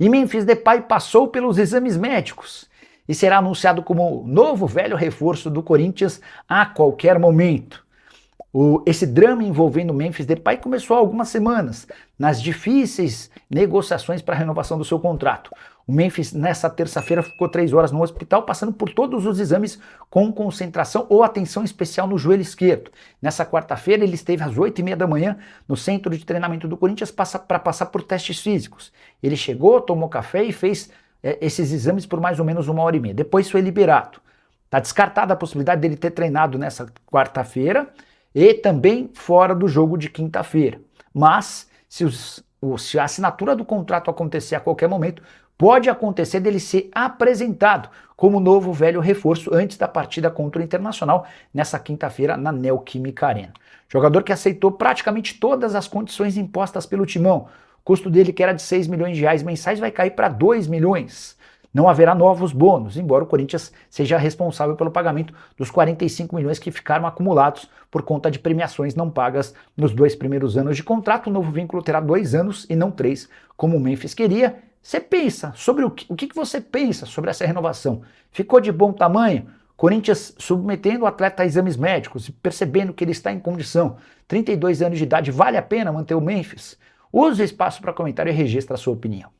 E Memphis Depay passou pelos exames médicos e será anunciado como novo velho reforço do Corinthians a qualquer momento. Esse drama envolvendo Memphis Depay começou há algumas semanas, nas difíceis negociações para a renovação do seu contrato. O Memphis, nessa terça-feira, ficou 3 horas no hospital, passando por todos os exames com concentração ou atenção especial no joelho esquerdo. Nessa quarta-feira, ele esteve às 8h30 da manhã no centro de treinamento do Corinthians para passar por testes físicos. Ele chegou, tomou café e fez esses exames por mais ou menos 1h30. Depois foi liberado. Está descartada a possibilidade dele ter treinado nessa quarta-feira e também fora do jogo de quinta-feira. Mas, se a assinatura do contrato acontecer a qualquer momento, pode acontecer dele ser apresentado como novo velho reforço antes da partida contra o Internacional nessa quinta-feira na Neoquímica Arena. Jogador que aceitou praticamente todas as condições impostas pelo Timão. O custo dele, que era de 6 milhões de reais mensais, vai cair para 2 milhões. Não haverá novos bônus, embora o Corinthians seja responsável pelo pagamento dos 45 milhões que ficaram acumulados por conta de premiações não pagas nos 2 primeiros anos de contrato. O novo vínculo terá 2 anos e não 3, como o Memphis queria. Você pensa sobre o que você pensa sobre essa renovação? Ficou de bom tamanho? Corinthians submetendo o atleta a exames médicos e percebendo que ele está em condição. 32 anos de idade, vale a pena manter o Memphis? Use o espaço para comentário e registre a sua opinião.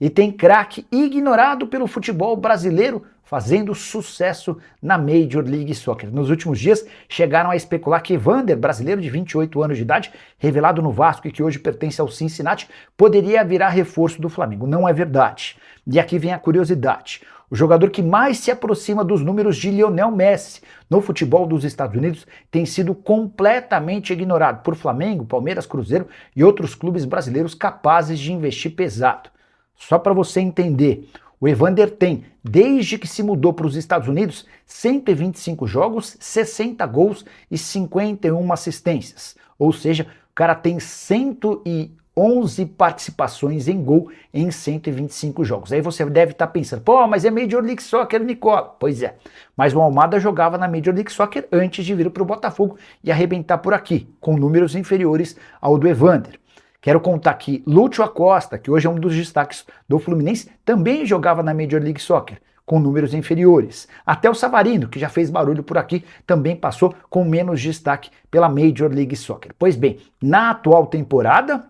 E tem craque ignorado pelo futebol brasileiro fazendo sucesso na Major League Soccer. Nos últimos dias chegaram a especular que Evander, brasileiro de 28 anos de idade, revelado no Vasco e que hoje pertence ao Cincinnati, poderia virar reforço do Flamengo. Não é verdade. E aqui vem a curiosidade. O jogador que mais se aproxima dos números de Lionel Messi no futebol dos Estados Unidos tem sido completamente ignorado por Flamengo, Palmeiras, Cruzeiro e outros clubes brasileiros capazes de investir pesado. Só para você entender, o Evander tem, desde que se mudou para os Estados Unidos, 125 jogos, 60 gols e 51 assistências. Ou seja, o cara tem 111 participações em gol em 125 jogos. Aí você deve estar pensando, pô, mas é Major League Soccer, Nicola. Pois é, mas o Almada jogava na Major League Soccer antes de vir para o Botafogo e arrebentar por aqui, com números inferiores ao do Evander. Quero contar que Lúcio Acosta, que hoje é um dos destaques do Fluminense, também jogava na Major League Soccer, com números inferiores. Até o Savarino, que já fez barulho por aqui, também passou com menos destaque pela Major League Soccer. Pois bem, na atual temporada,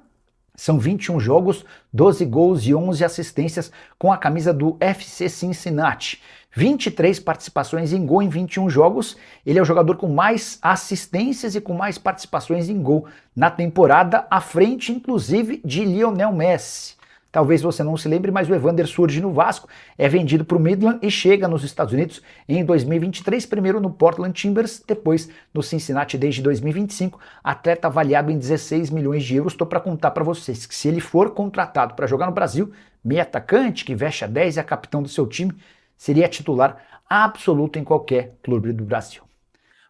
são 21 jogos, 12 gols e 11 assistências com a camisa do FC Cincinnati. 23 participações em gol em 21 jogos. Ele é o jogador com mais assistências e com mais participações em gol na temporada, à frente, inclusive, de Lionel Messi. Talvez você não se lembre, mas o Evander surge no Vasco, é vendido para o Midland e chega nos Estados Unidos em 2023, primeiro no Portland Timbers, depois no Cincinnati desde 2025, atleta avaliado em 16 milhões de euros. Estou para contar para vocês que se ele for contratado para jogar no Brasil, meio atacante, que veste a 10 e é capitão do seu time, seria titular absoluto em qualquer clube do Brasil.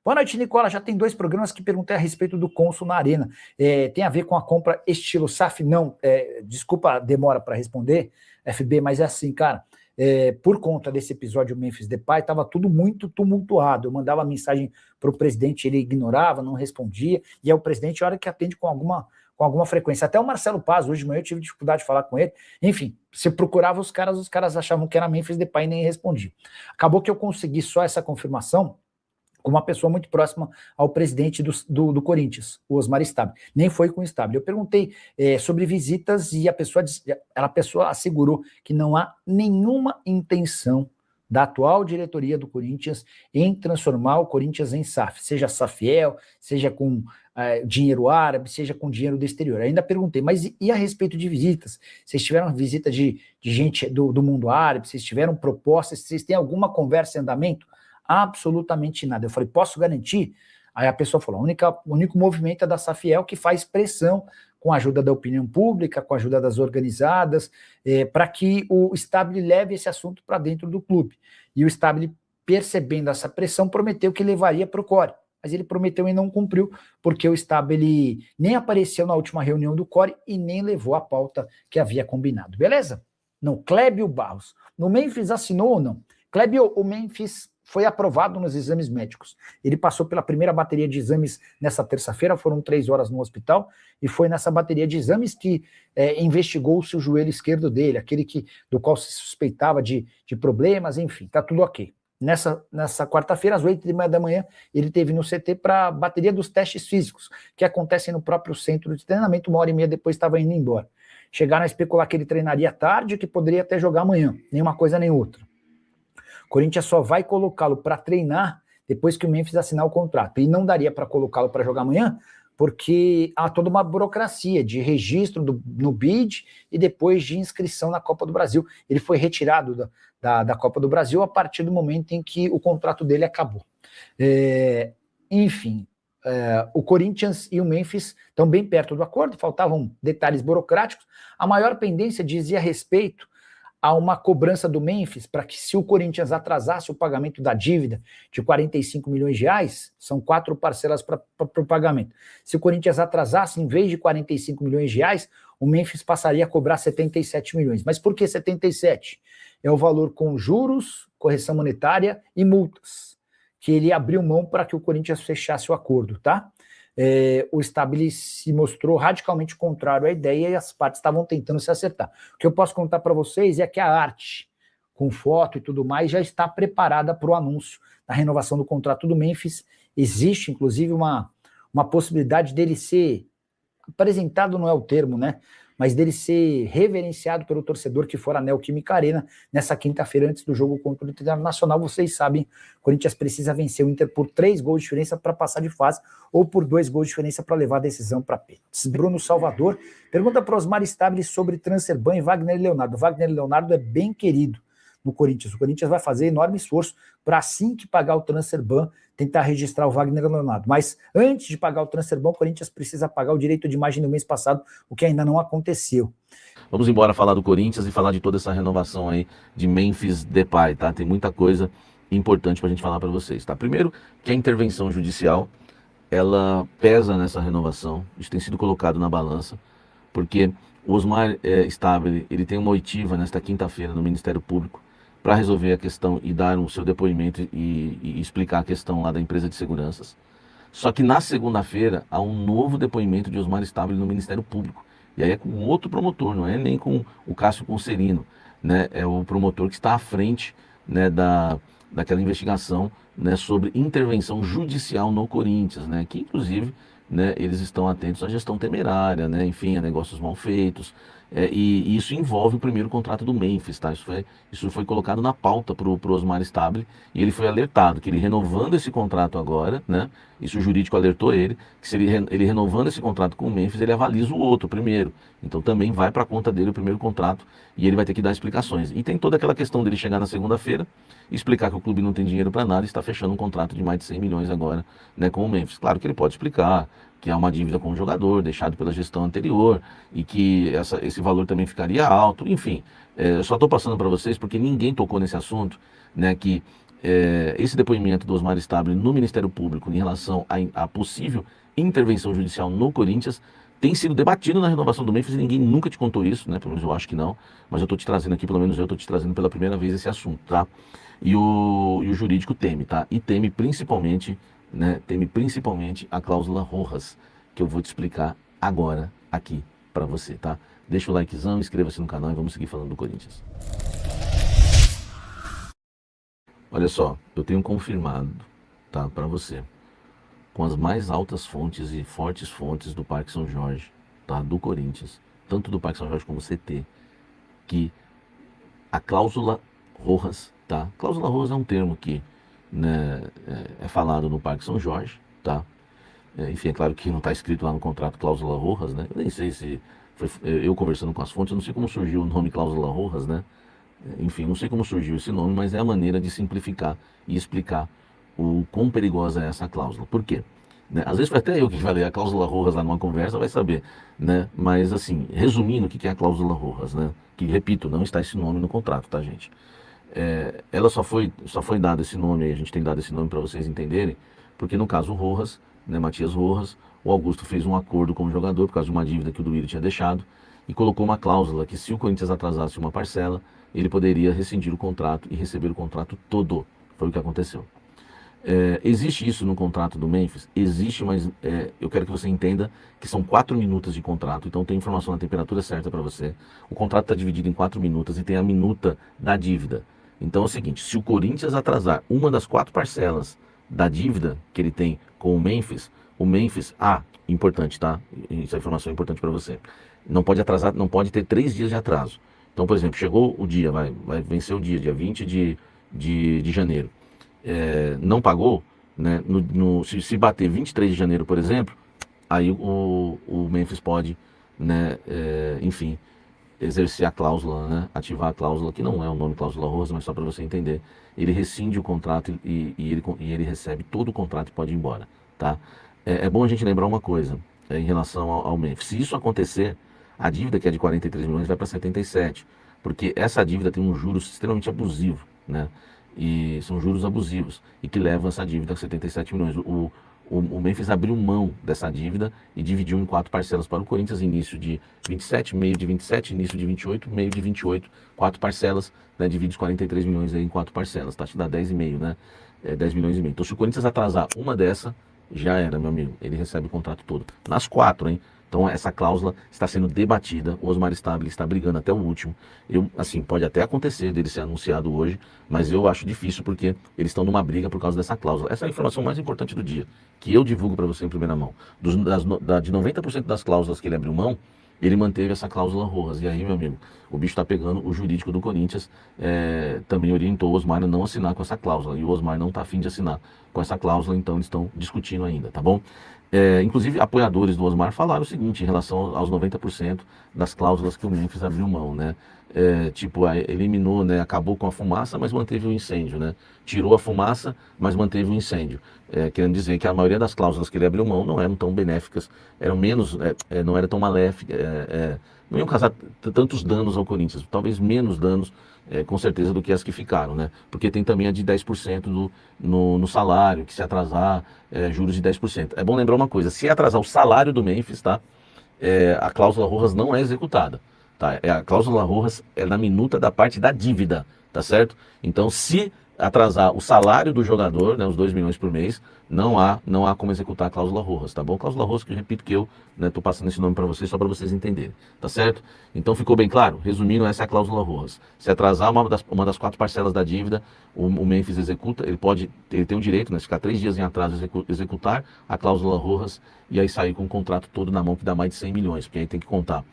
Boa noite, Nicola. Já tem 2 programas que perguntei a respeito do Consul na Arena. Tem a ver com a compra estilo SAF? Não. Desculpa a demora para responder, FB, mas é assim, cara. Por conta desse episódio Memphis Depay, estava tudo muito tumultuado. Eu mandava mensagem para o presidente, ele ignorava, não respondia. E é o presidente, a hora que atende com alguma frequência. Até o Marcelo Paz, hoje de manhã, eu tive dificuldade de falar com ele. Enfim, se procurava os caras achavam que era Memphis Depay e nem respondia. Acabou que eu consegui só essa confirmação com uma pessoa muito próxima ao presidente do Corinthians, o Osmar Stabile. Nem foi com o Stabile. Eu perguntei sobre visitas e a pessoa assegurou que não há nenhuma intenção da atual diretoria do Corinthians em transformar o Corinthians em SAF, seja SAFiel, seja com dinheiro árabe, seja com dinheiro do exterior. Ainda perguntei, mas e a respeito de visitas? Vocês tiveram visita de gente do mundo árabe? Vocês tiveram propostas? Vocês têm alguma conversa em andamento? Absolutamente nada. Eu falei, posso garantir? Aí a pessoa falou, o único movimento é da SAFiel, que faz pressão com a ajuda da opinião pública, com a ajuda das organizadas, para que o Stabile leve esse assunto para dentro do clube. E o Stabile, percebendo essa pressão, prometeu que levaria para o Core. Mas ele prometeu e não cumpriu, porque o Stabile nem apareceu na última reunião do Core e nem levou a pauta que havia combinado. Beleza? Não, Clébio Barros. No Memphis assinou ou não? Clébio, o Memphis foi aprovado nos exames médicos. Ele passou pela primeira bateria de exames nessa terça-feira, foram 3 horas no hospital, e foi nessa bateria de exames que investigou-se o joelho esquerdo dele, aquele do qual se suspeitava de problemas, enfim, tá tudo ok. Nessa quarta-feira, às 8h30 da manhã, ele teve no CT para a bateria dos testes físicos, que acontecem no próprio centro de treinamento, 1h30 depois estava indo embora. Chegaram a especular que ele treinaria tarde, que poderia até jogar amanhã, nem uma coisa nem outra. O Corinthians só vai colocá-lo para treinar depois que o Memphis assinar o contrato. E não daria para colocá-lo para jogar amanhã, porque há toda uma burocracia de registro no BID e depois de inscrição na Copa do Brasil. Ele foi retirado da Copa do Brasil a partir do momento em que o contrato dele acabou. Enfim, o Corinthians e o Memphis estão bem perto do acordo, faltavam detalhes burocráticos. A maior pendência dizia respeito a uma cobrança do Memphis para que, se o Corinthians atrasasse o pagamento da dívida de 45 milhões de reais, são 4 parcelas para o pagamento. Se o Corinthians atrasasse, em vez de 45 milhões de reais, o Memphis passaria a cobrar 77 milhões. Mas por que 77? É o valor com juros, correção monetária e multas, que ele abriu mão para que o Corinthians fechasse o acordo, tá? O Stabile se mostrou radicalmente contrário à ideia e as partes estavam tentando se acertar. O que eu posso contar para vocês é que a arte, com foto e tudo mais, já está preparada para o anúncio da renovação do contrato do Memphis. Existe, inclusive, uma possibilidade dele ser apresentado, não é o termo, né? Mas dele ser reverenciado pelo torcedor que for a Neoquímica Arena nessa quinta-feira antes do jogo contra o Internacional. Vocês sabem, o Corinthians precisa vencer o Inter por 3 gols de diferença para passar de fase ou por 2 gols de diferença para levar a decisão para pênaltis. Bruno Salvador pergunta para Osmar Stabile sobre Transferban e Wagner Leonardo. Wagner Leonardo é bem querido no Corinthians. O Corinthians vai fazer enorme esforço para, assim que pagar o Transferban, tentar registrar o Wagner Leonardo. Mas antes de pagar o Transferban, o Corinthians precisa pagar o direito de imagem do mês passado, o que ainda não aconteceu. Vamos embora falar do Corinthians e falar de toda essa renovação aí de Memphis Depay, tá? Tem muita coisa importante pra gente falar para vocês, tá? Primeiro, que a intervenção judicial, ela pesa nessa renovação. Isso tem sido colocado na balança, porque o Osmar Stabile, ele tem uma oitiva nesta quinta-feira no Ministério Público para resolver a questão e dar o seu depoimento e explicar a questão lá da empresa de seguranças. Só que na segunda-feira há um novo depoimento de Osmar Stabile no Ministério Público. E aí é com outro promotor, não é nem com o Cássio Conserino, né? É o promotor que está à frente, né, daquela investigação, né, sobre intervenção judicial no Corinthians, né? Que inclusive, né, eles estão atentos à gestão temerária, né? Enfim, a negócios mal feitos. E isso envolve o primeiro contrato do Memphis, tá? Isso foi colocado na pauta para o Osmar Stabile e ele foi alertado que ele renovando esse contrato agora, né? Isso o jurídico alertou ele, que se ele renovando esse contrato com o Memphis, ele avaliza o outro primeiro. Então também vai para a conta dele o primeiro contrato e ele vai ter que dar explicações. E tem toda aquela questão dele chegar na segunda-feira e explicar que o clube não tem dinheiro para nada e está fechando um contrato de mais de 100 milhões agora, né, com o Memphis. Claro que ele pode explicar que há uma dívida com o jogador, deixado pela gestão anterior, e que esse valor também ficaria alto, enfim. Eu só estou passando para vocês porque ninguém tocou nesse assunto, né, que esse depoimento do Osmar Stabile no Ministério Público em relação à possível intervenção judicial no Corinthians tem sido debatido na renovação do Memphis e ninguém nunca te contou isso, né, pelo menos eu acho que não, mas eu estou te trazendo aqui, pelo menos eu estou te trazendo pela primeira vez esse assunto, tá? E o jurídico teme, tá? E teme principalmente, né, a cláusula Rojas, que eu vou te explicar agora aqui para você, tá? Deixa o likezão, inscreva-se no canal e vamos seguir falando do Corinthians. Olha só, eu tenho confirmado, tá, para você, com as mais altas fontes e fortes fontes do Parque São Jorge, tá, do Corinthians, tanto do Parque São Jorge como CT, que a cláusula Rojas, tá? Cláusula Rojas é um termo que, né, é falado no Parque São Jorge, tá? Enfim, é claro que não está escrito lá no contrato cláusula Rojas, né? Eu nem sei se foi eu conversando com as fontes, eu não sei como surgiu o nome cláusula Rojas, né? Enfim, não sei como surgiu esse nome, mas é a maneira de simplificar e explicar o quão perigosa é essa cláusula. Por quê? Né? Às vezes foi até eu que falei a cláusula Rojas lá numa conversa, vai saber, né? Mas assim, resumindo, o que é a cláusula Rojas, né? Que, repito, não está esse nome no contrato, tá, gente? Ela só foi dado esse nome, a gente tem dado esse nome para vocês entenderem, porque no caso Rojas, né, Matias Rojas, o Augusto fez um acordo com o jogador por causa de uma dívida que o Duílio tinha deixado e colocou uma cláusula que, se o Corinthians atrasasse uma parcela, ele poderia rescindir o contrato e receber o contrato todo. Foi o que aconteceu. Existe isso no contrato do Memphis? Existe, mas eu quero que você entenda que são 4 minutos de contrato, então tem informação na temperatura certa para você. O contrato está dividido em 4 minutas e tem a minuta da dívida. Então é o seguinte, se o Corinthians atrasar uma das 4 parcelas da dívida que ele tem com o Memphis, importante, tá? Essa informação é importante para você. Não pode atrasar, não pode ter 3 dias de atraso. Então, por exemplo, chegou o dia, vai vencer o dia 20 de janeiro. Não pagou, né, se bater 23 de janeiro, por exemplo, aí o Memphis pode, né, enfim, exercer a cláusula, né, ativar a cláusula, que não é o nome cláusula rosa, mas só para você entender. Ele rescinde o contrato e ele recebe todo o contrato e pode ir embora, tá? É bom a gente lembrar uma coisa em relação ao Memphis. Se isso acontecer, a dívida que é de 43 milhões vai para 77, porque essa dívida tem um juros extremamente abusivo, né? E são juros abusivos e que levam essa dívida a 77 milhões. O Memphis abriu mão dessa dívida e dividiu em 4 parcelas para o Corinthians, início de 27, meio de 27, início de 28, meio de 28, 4 parcelas, né, divide os 43 milhões aí em 4 parcelas, tá? Te dá 10,5, né? 10 milhões e meio. Então se o Corinthians atrasar uma dessa, já era, meu amigo, ele recebe o contrato todo. Nas 4, hein? Então essa cláusula está sendo debatida, o Osmar Stabile está brigando até o último. Assim, pode até acontecer dele ser anunciado hoje, mas eu acho difícil porque eles estão numa briga por causa dessa cláusula. Essa é a informação mais importante do dia, que eu divulgo para você em primeira mão. De 90% das cláusulas que ele abriu mão, ele manteve essa cláusula Rojas. E aí, meu amigo, o bicho está pegando. O jurídico do Corinthians também orientou o Osmar a não assinar com essa cláusula. E o Osmar não está afim de assinar com essa cláusula, então eles estão discutindo ainda, tá bom? Inclusive, apoiadores do Osmar falaram o seguinte em relação aos 90% das cláusulas que o Memphis abriu mão, né? Eliminou, né? Acabou com a fumaça, mas manteve o incêndio, né? Tirou a fumaça, mas manteve o incêndio. Querendo dizer que a maioria das cláusulas que ele abriu mão não eram tão benéficas, eram menos, não era tão maléficas, não iam causar tantos danos ao Corinthians, talvez menos danos, com certeza, do que as que ficaram, né? Porque tem também a de 10% no salário, que se atrasar, juros de 10%. É bom lembrar uma coisa, se atrasar o salário do Memphis, tá? A cláusula Rojas não é executada, tá? A cláusula Rojas é na minuta da parte da dívida, tá certo? Então, se atrasar o salário do jogador, né, os 2 milhões por mês, não há como executar a cláusula Rojas, tá bom? Cláusula Rojas, que eu repito que eu tô passando esse nome para vocês só para vocês entenderem, tá certo? Então ficou bem claro? Resumindo, essa é a cláusula Rojas. Se atrasar uma das 4 parcelas da dívida, o Memphis executa, ele tem o direito, né, de ficar 3 dias em atraso, executar a cláusula Rojas e aí sair com o contrato todo na mão, que dá mais de 100 milhões, porque aí tem que contar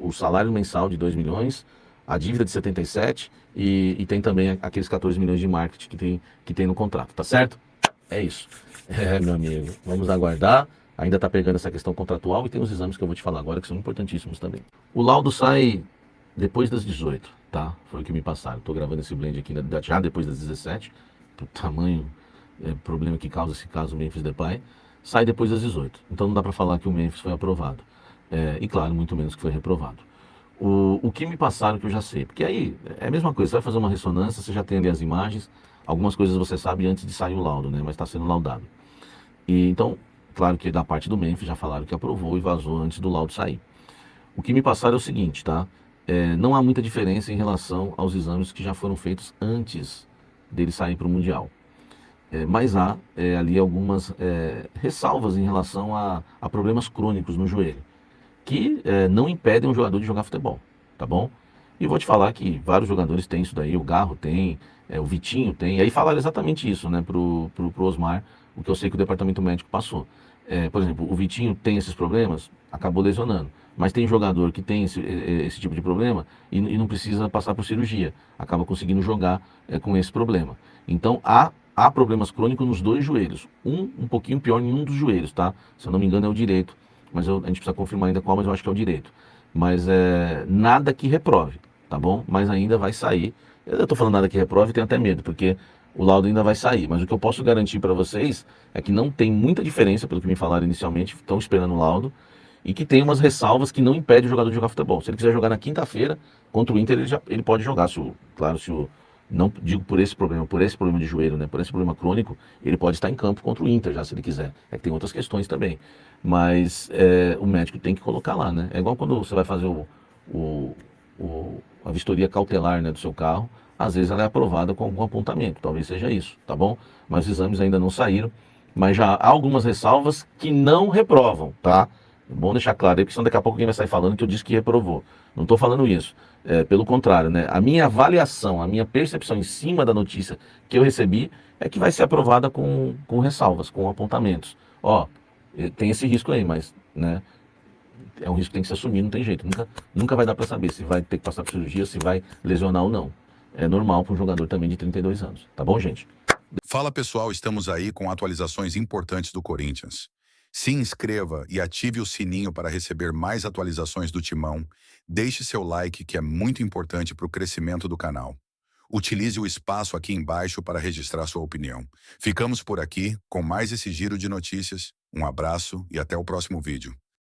o salário mensal de 2 milhões, a dívida de 77 e tem também aqueles 14 milhões de marketing que tem no contrato, tá certo? É isso. Meu amigo, vamos aguardar. Ainda está pegando essa questão contratual e tem os exames que eu vou te falar agora que são importantíssimos também. O laudo sai depois das 18, tá? Foi o que me passaram. Estou gravando esse blend aqui já depois das 17, pro tamanho problema que causa esse caso Memphis Depay. Sai depois das 18. Então não dá para falar que o Memphis foi aprovado. E claro, muito menos que foi reprovado. O que me passaram que eu já sei, porque aí é a mesma coisa, você vai fazer uma ressonância, você já tem ali as imagens, algumas coisas você sabe antes de sair o laudo, né? Mas está sendo laudado. E então, claro que da parte do Memphis já falaram que aprovou e vazou antes do laudo sair. O que me passaram é o seguinte, tá? Não há muita diferença em relação aos exames que já foram feitos antes dele sair para o Mundial. Mas há ali algumas ressalvas em relação a problemas crônicos no joelho, que não impedem um jogador de jogar futebol, tá bom? E vou te falar que vários jogadores têm isso daí, o Garro tem, o Vitinho tem, e aí falaram exatamente isso, né, pro Osmar, o que eu sei que o departamento médico passou. Por exemplo, o Vitinho tem esses problemas, acabou lesionando, mas tem jogador que tem esse tipo de problema e não precisa passar por cirurgia, acaba conseguindo jogar com esse problema. Então há problemas crônicos nos 2 joelhos, um pouquinho pior em um dos joelhos, tá? Se eu não me engano é o direito, mas a gente precisa confirmar ainda qual, mas eu acho que é o direito. Mas nada que reprove, tá bom? Mas ainda vai sair. Eu tô falando nada que reprove, tenho até medo, porque o laudo ainda vai sair. Mas o que eu posso garantir para vocês é que não tem muita diferença, pelo que me falaram inicialmente, estão esperando o laudo, e que tem umas ressalvas que não impedem o jogador de jogar futebol. Se ele quiser jogar na quinta-feira contra o Inter, ele pode jogar. Não digo por esse problema de joelho, né? Por esse problema crônico, ele pode estar em campo contra o Inter já, se ele quiser. É que tem outras questões também. Mas o médico tem que colocar lá, né? É igual quando você vai fazer a vistoria cautelar, né, do seu carro, às vezes ela é aprovada com algum apontamento, talvez seja isso, tá bom? Mas os exames ainda não saíram, mas já há algumas ressalvas que não reprovam, tá? É bom deixar claro aí, porque senão daqui a pouco alguém vai sair falando que eu disse que reprovou. Não estou falando isso. Pelo contrário, né? A minha avaliação, a minha percepção em cima da notícia que eu recebi é que vai ser aprovada com ressalvas, com apontamentos. Ó, tem esse risco aí, mas, né? É um risco que tem que se assumir, não tem jeito. Nunca vai dar para saber se vai ter que passar por cirurgia, se vai lesionar ou não. É normal para um jogador também de 32 anos. Tá bom, gente? Fala pessoal, estamos aí com atualizações importantes do Corinthians. Se inscreva e ative o sininho para receber mais atualizações do Timão. Deixe seu like, que é muito importante para o crescimento do canal. Utilize o espaço aqui embaixo para registrar sua opinião. Ficamos por aqui com mais esse giro de notícias. Um abraço e até o próximo vídeo.